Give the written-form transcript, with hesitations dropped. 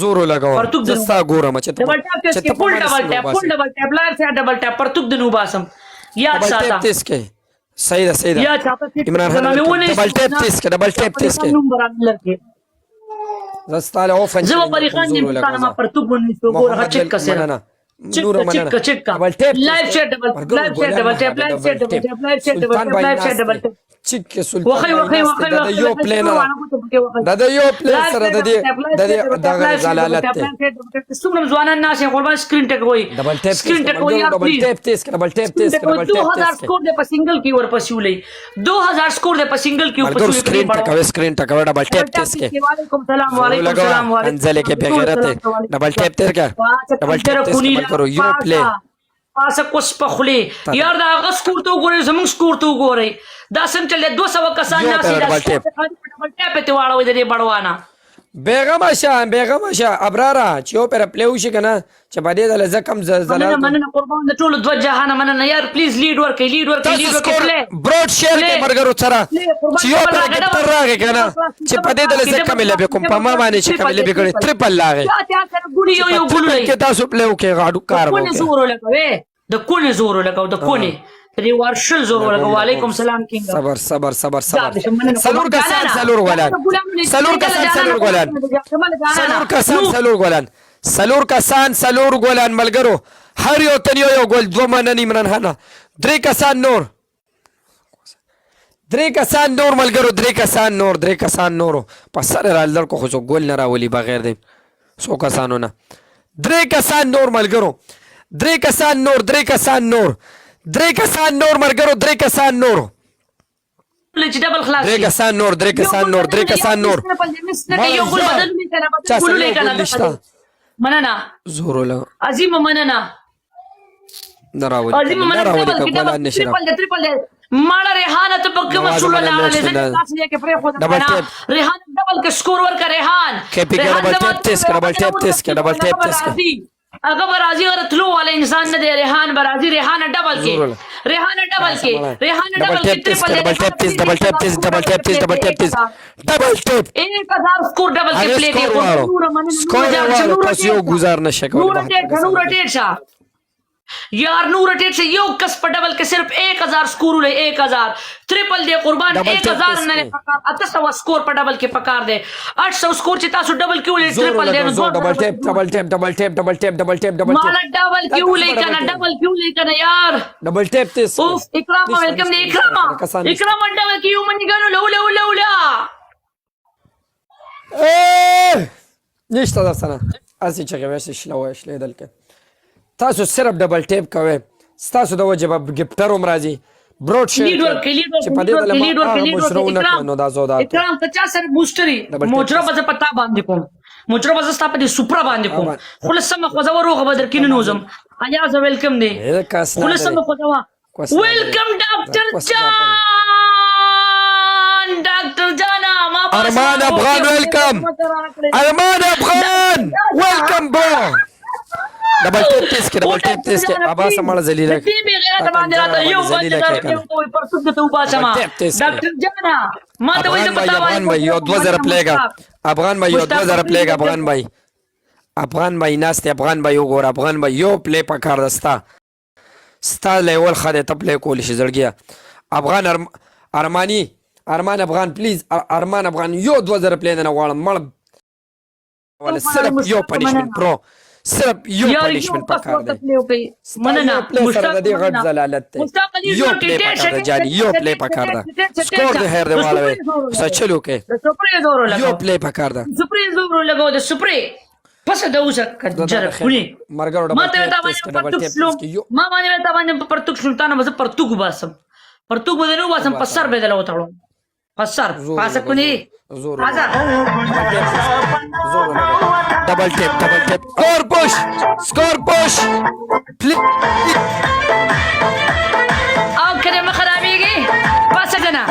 زور ولګوه پرتوګ زه دنو ستا ګورم چې ډبل ټاپ تیس کې فل ډبل ټاپ لار سے ډبل ټاپ پرتوګ دنو باسم یاد ډبل ساته ټیپ تیز کې صحیح ده صحیح ده یا چاته عمران خان ډبل ټیپ تیز کې ډبل ټیپ تیز کې نمبر لرګي زه ستاله او فن زه پری خان دې پښتانه ما پرتوګ ونیسو ګور چک کسه نور مننه چک ډبل ټیپ لایف شیر ډبل ټاپ چک کې وخی سلطان د یو پلین د یو پلین سره د دې دغه زلالت ته څومره ځوانان ناشه قربان سکرین ټک وای ډبل ټیپ سکرین ټک وای یار ډبل ټیپ تیز کې ډبل ټیپ تیز کې ډبل ټیپ 2000 سکور دې په سنگل کې ور پسولې 2000 سکور دې په سنگل کې ور مرګ سکرین پسولې ټک ډبل ټیپ تیز کې وعلیکم سلام وعلیکم سلام انزل کې بغیرت ډبل ټیپ تیر کا ډبل ټیپ تیز کې کرو یو پلی پاسه کوس په خلی یار دا غس سکور ته وګورئ زموږ سکور ته وګورئ دا څنګه چلې 200 کسان ناسي دا ډبل ټیپ ته واړوي د دې بړوانه بیغم شه ابرارا چې یو پر پلیو شي کنه چې باندې د لزکم زلزلہ مننه قربان د ټولو دوه جهان مننه یار پلیز لیډ ورکې پلی برود شیر کې مرګرو سره چې یو پر ګټر راغی کنه چې باندې د لزکم لبه کوم په ما باندې چې کوم لبه کړي ټریپل لاغی ګونی یو ګولو کې تاسو پلیو کې غاډو کار کونه زور لګوي د کونه زور لګاو د کونه دې ورشل زور لګاو وعلیکم سلام کینګ صبر سلور کسان سلور غولان سلور غولان ملګرو هر یو تن یو ګول دوه مننه عمران خان درې کسان نور ملګرو درې کسان نور په سره را لړکو خو ګول نه راولي بغیر دې سو کسانو نه درې کسان نور ملګرو درې کسان نور ملګرو درې کسان نور چې ډبل خلاص درې کسان نور مننه زور له عظیم مننه نراوي عظیم مننه ټریپل ماړه ریحانه ته پکې مسول لاړه لږه تاسو یې کې پرې خو ریحان ډبل کې سکور ورکړه ریحان کې ډبل ټیپ تیس کې هغه برازي غرتلو والا انسان نه دی ریحان برازي ریحان ډبل کې ډبل ټیپ تیز 1000 سکور ډبل کې پلی دی سکور تاسو یو گزار نشه کولای یار نور ټیټ سے یو کس په ډبل کې صرف 1000 سکور لې 1000 ټریپل دی قربان 1000 نه پکار 800 سکور په ډبل کې پکار دی 800 سکور چې تاسو ډبل کې ولې ټریپل دی ډبل ټیپ مال ډبل کې ولې کنه یار ډبل ټیپ تیز اوف اکرام ویلکم دی اکرام ډبل کې یو منی غنو لولا نشته دا سنه اسی چې غوښ شلې دلته تاسو صرف ډبل ټیپ کوئ تاسو د وجه ګفټر هم راځي برود شیر چې په دې مشرونه نو دا زودا اکرام 50 سر بوستري موجره به پتا باندې کوم موجره به ستا په سپرا باندې کوم خلص سم خوځو روغ بدر کین نوزم ایا ز ویلکم دی خلص سم خوځو ویلکم ډاکټر جان ارمان افغان ویلکم برو ډبل ټیپ تیز کې ابا سمړ ذلیلہ دې به غیرت باندې راته یو باندې پرسود ته وباسه ما ډاکټر جانا ما ته وایي پتا وایي یو 2000 پلیګا افغان بھائی ناشته افغان بھائی وګور افغان بھائی یو پلی پکار دستا ستا لیول خاله تپلی کول شي زړګیا افغان ارمان افغان پلیز ارمان افغان یو 2000 پلی نه غواړم مړ ولا صرف یو پنیشمنت پرو صرف یو پنیشمنٹ پکار دی مننه مشتاق دی غټ زلالت ته یو پلی پکار دی جانی یو پلی پکار دی سکور دی هر دی والا سچلو کې یو پلی پکار دی سپری زور لګاو د سپری پس د اوسه کجره خونی مرګرو ما ته تا باندې پرتوک سلطان مزه پرتوک باسم پرتوک بدنو باسم پسر بدل وتاړو پسر پاسه کني زور ډبل ټیپ سکور پوش او کله مخرابيږي پاسه جنا